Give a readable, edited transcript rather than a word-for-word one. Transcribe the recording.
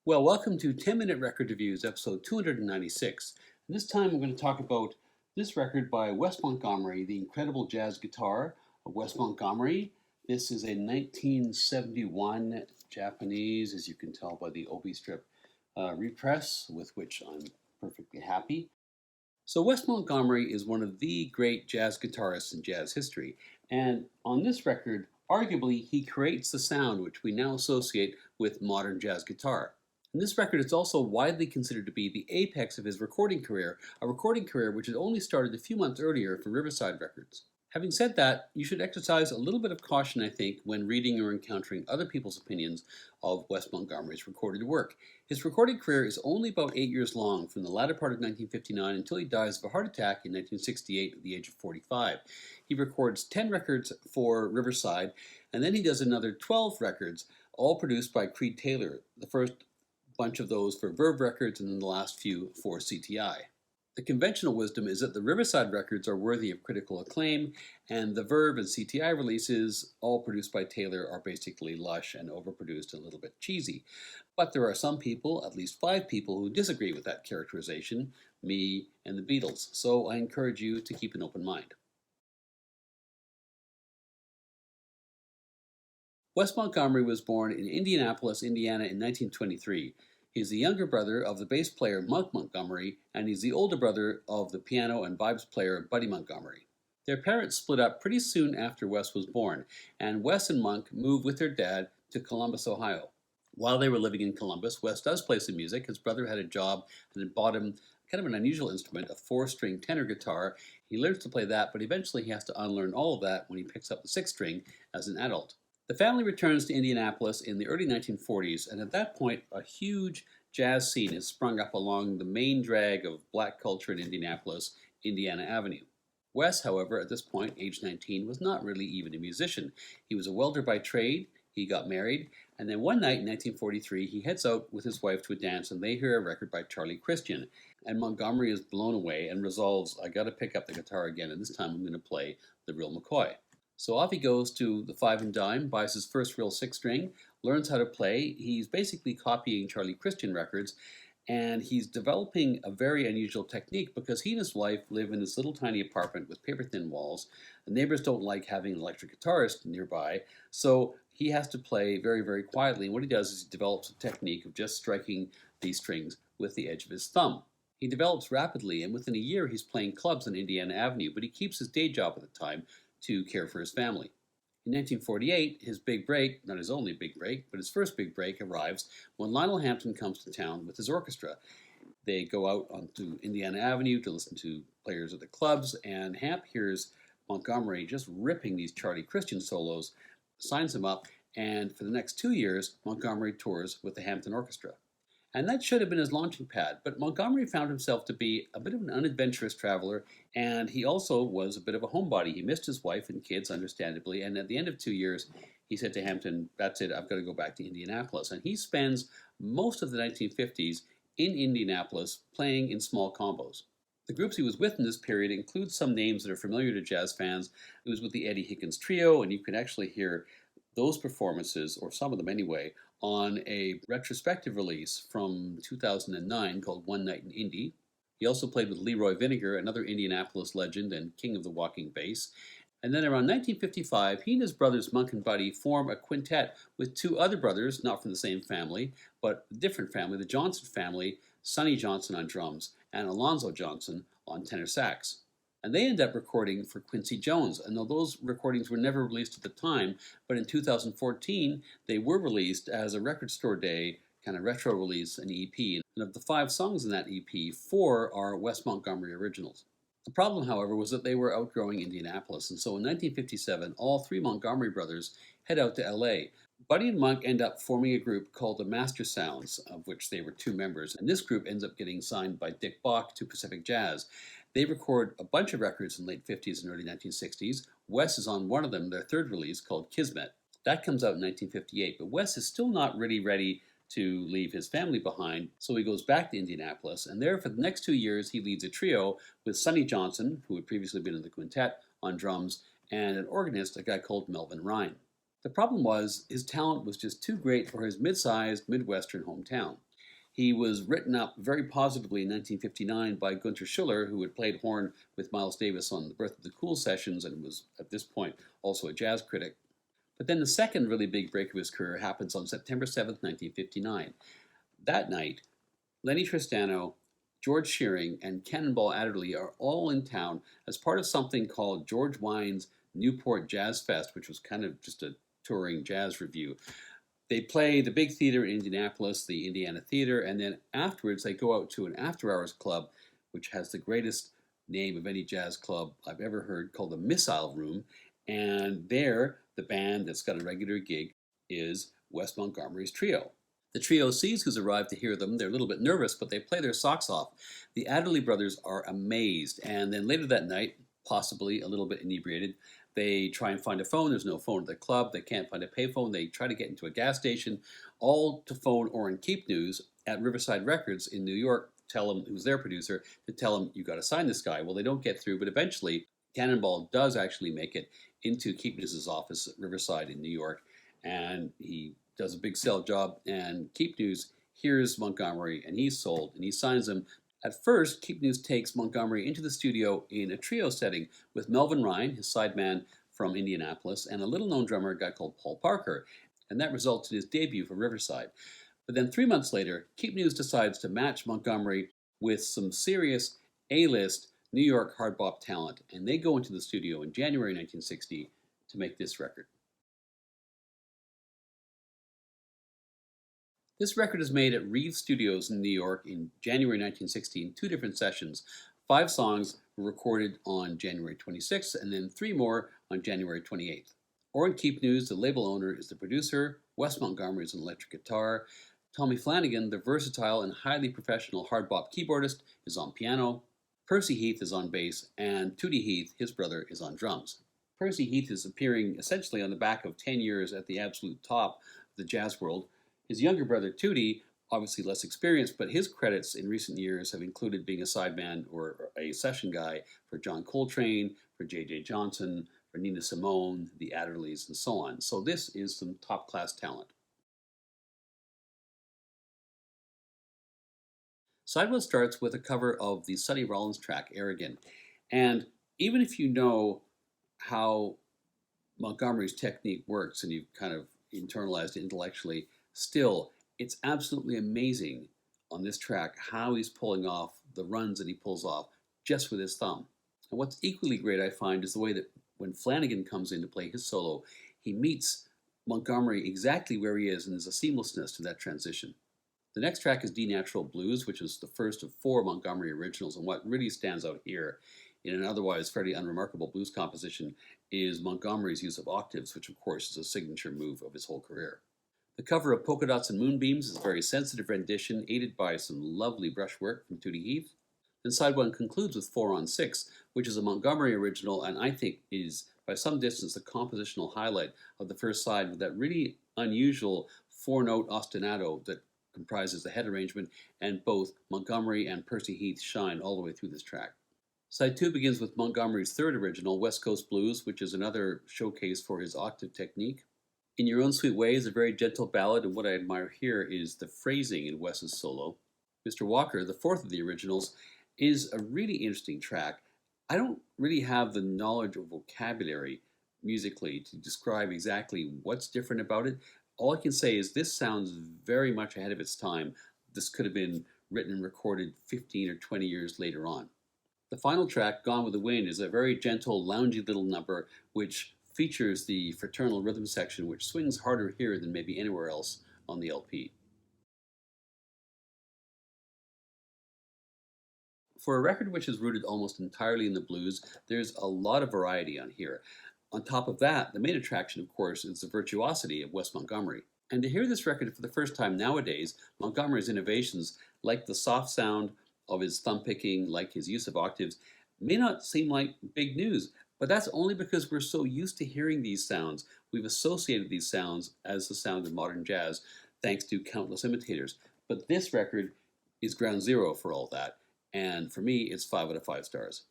Well, welcome to 10-Minute Record Reviews, episode 296. And this time we're going to talk about this record by Wes Montgomery, The Incredible Jazz Guitar of Wes Montgomery. This is a 1971 Japanese, as you can tell by the Obi strip, repress, with which I'm perfectly happy. So Wes Montgomery is one of the great jazz guitarists in jazz history. And on this record, arguably, he creates the sound which we now associate with modern jazz guitar. And this record is also widely considered to be the apex of his recording career, a recording career which had only started a few months earlier for Riverside Records. Having said that, you should exercise a little bit of caution, I think, when reading or encountering other people's opinions of Wes Montgomery's recorded work. His recording career is only about 8 years long, from the latter part of 1959 until he dies of a heart attack in 1968 at the age of 45. He records 10 records for Riverside, and then he does another 12 records, all produced by Creed Taylor, the first bunch of those for Verve Records and then the last few for CTI. The conventional wisdom is that the Riverside records are worthy of critical acclaim, and the Verve and CTI releases, all produced by Taylor, are basically lush and overproduced and a little bit cheesy. But there are some people, at least 5 people, who disagree with that characterization, me and the Beatles, so I encourage you to keep an open mind. Wes Montgomery was born in Indianapolis, Indiana in 1923. He's the younger brother of the bass player Monk Montgomery, and he's the older brother of the piano and vibes player Buddy Montgomery. Their parents split up pretty soon after Wes was born, and Wes and Monk moved with their dad to Columbus, Ohio. While they were living in Columbus, Wes does play some music. His brother had a job and had bought him kind of an unusual instrument, a 4-string tenor guitar. He learns to play that, but eventually he has to unlearn all of that when he picks up the 6-string as an adult. The family returns to Indianapolis in the early 1940s, and at that point, a huge jazz scene has sprung up along the main drag of black culture in Indianapolis, Indiana Avenue. Wes, however, at this point, age 19, was not really even a musician. He was a welder by trade, he got married, and then one night in 1943, he heads out with his wife to a dance, and they hear a record by Charlie Christian. And Montgomery is blown away and resolves, I gotta pick up the guitar again, and this time I'm gonna play the real McCoy. So off he goes to the Five and Dime, buys his first real 6-string, learns how to play. He's basically copying Charlie Christian records, and he's developing a very unusual technique because he and his wife live in this little tiny apartment with paper-thin walls. The neighbors don't like having an electric guitarist nearby, so he has to play very, very quietly. And what he does is he develops a technique of just striking these strings with the edge of his thumb. He develops rapidly, and within a year he's playing clubs on Indiana Avenue, but he keeps his day job at the time to care for his family. In 1948, his big break, not his only big break, but his first big break, arrives when Lionel Hampton comes to town with his orchestra. They go out onto Indiana Avenue to listen to players at the clubs, and Hamp hears Montgomery just ripping these Charlie Christian solos, signs him up, and for the next 2 years, Montgomery tours with the Hampton Orchestra. And that should have been his launching pad, but Montgomery found himself to be a bit of an unadventurous traveler, and he also was a bit of a homebody. He missed his wife and kids, understandably, and at the end of 2 years, he said to Hampton, that's it, I've got to go back to Indianapolis. And he spends most of the 1950s in Indianapolis playing in small combos. The groups he was with in this period include some names that are familiar to jazz fans. He was with the Eddie Higgins Trio, and you can actually hear those performances, or some of them anyway, on a retrospective release from 2009 called One Night in Indy. He also played with Leroy Vinnegar, another Indianapolis legend and king of the walking bass. And then around 1955, he and his brothers Monk and Buddy form a quintet with 2 other brothers, not from the same family, but a different family, the Johnson family, Sonny Johnson on drums and Alonzo Johnson on tenor sax. And they end up recording for Quincy Jones, and though those recordings were never released at the time, but in 2014 they were released as a Record Store Day kind of retro release, an EP. And of the 5 songs in that EP, 4 are Wes Montgomery originals. The problem, however, was that they were outgrowing Indianapolis, and so in 1957 all 3 Montgomery brothers head out to LA. Buddy and Monk end up forming a group called the Master Sounds, of which they were 2 members, and this group ends up getting signed by Dick Bach to Pacific Jazz. They record a bunch of records in the late 50s and early 1960s. Wes is on one of them, their 3rd release, called Kismet. That comes out in 1958, but Wes is still not really ready to leave his family behind, so he goes back to Indianapolis, and there for the next 2 years he leads a trio with Sonny Johnson, who had previously been in the quintet, on drums, and an organist, a guy called Melvin Ryan. The problem was his talent was just too great for his mid-sized Midwestern hometown. He was written up very positively in 1959 by Gunther Schuller, who had played horn with Miles Davis on the Birth of the Cool sessions and was, at this point, also a jazz critic. But then the second really big break of his career happens on September 7th, 1959. That night, Lenny Tristano, George Shearing, and Cannonball Adderley are all in town as part of something called George Wine's Newport Jazz Fest, which was kind of just a touring jazz review. They play the big theater in Indianapolis, the Indiana Theater, and then afterwards they go out to an after-hours club, which has the greatest name of any jazz club I've ever heard, called the Missile Room. And there, the band that's got a regular gig is Wes Montgomery's trio. The trio sees who's arrived to hear them. They're a little bit nervous, but they play their socks off. The Adderley brothers are amazed, and then later that night, possibly a little bit inebriated, they try and find a phone. There's no phone at the club. They can't find a payphone. They try to get into a gas station, all to phone Orrin Keepnews at Riverside Records in New York, tell him, who's their producer, to tell him, you got to sign this guy. Well, they don't get through, but eventually Cannonball does actually make it into Keepnews' office at Riverside in New York, and he does a big sell job, and Keepnews hears Montgomery, and he's sold, and he signs him. At first, Keepnews takes Montgomery into the studio in a trio setting with Melvin Ryan, his sideman from Indianapolis, and a little-known drummer, a guy called Paul Parker, and that results in his debut for Riverside. But then 3 months later, Keepnews decides to match Montgomery with some serious A-list New York hard bop talent, and they go into the studio in January 1960 to make this record. This record is made at Reeve Studios in New York in January 1960 in 2 different sessions. 5 songs were recorded on January 26th and then 3 more on January 28th. Orrin Keepnews, the label owner, is the producer. Wes Montgomery is an electric guitar. Tommy Flanagan, the versatile and highly professional hard bop keyboardist, is on piano. Percy Heath is on bass, and Tootie Heath, his brother, is on drums. Percy Heath is appearing essentially on the back of 10 years at the absolute top of the jazz world. His younger brother, Tootie, obviously less experienced, but his credits in recent years have included being a sideman or a session guy for John Coltrane, for J.J. Johnson, for Nina Simone, the Adderleys, and so on. So this is some top-class talent. Side one starts with a cover of the Sonny Rollins track, Arrogant. And even if you know how Montgomery's technique works and you've kind of internalized it intellectually, still, it's absolutely amazing on this track how he's pulling off the runs that he pulls off just with his thumb. And what's equally great, I find, is the way that when Flanagan comes in to play his solo, he meets Montgomery exactly where he is, and there's a seamlessness to that transition. The next track is D Natural Blues, which is the first of 4 Montgomery originals, and what really stands out here in an otherwise fairly unremarkable blues composition is Montgomery's use of octaves, which of course is a signature move of his whole career. The cover of Polka Dots and Moonbeams is a very sensitive rendition, aided by some lovely brushwork from Tootie Heath. Then side one concludes with 4 on 6, which is a Montgomery original, and I think is by some distance the compositional highlight of the first side, with that really unusual 4-note ostinato that comprises the head arrangement, and both Montgomery and Percy Heath shine all the way through this track. Side 2 begins with Montgomery's third original, West Coast Blues, which is another showcase for his octave technique. In Your Own Sweet Way is a very gentle ballad, and what I admire here is the phrasing in Wes's solo. Mr. Walker, the fourth of the originals, is a really interesting track. I don't really have the knowledge or vocabulary musically to describe exactly what's different about it. All I can say is this sounds very much ahead of its time. This could have been written and recorded 15 or 20 years later on. The final track, Gone with the Wind, is a very gentle, loungy little number which features the fraternal rhythm section, which swings harder here than maybe anywhere else on the LP. For a record which is rooted almost entirely in the blues, there's a lot of variety on here. On top of that, the main attraction, of course, is the virtuosity of Wes Montgomery. And to hear this record for the first time nowadays, Montgomery's innovations, like the soft sound of his thumb picking, like his use of octaves, may not seem like big news, but that's only because we're so used to hearing these sounds. We've associated these sounds as the sound of modern jazz, thanks to countless imitators. But this record is ground zero for all that, and for me, it's 5 out of 5 stars.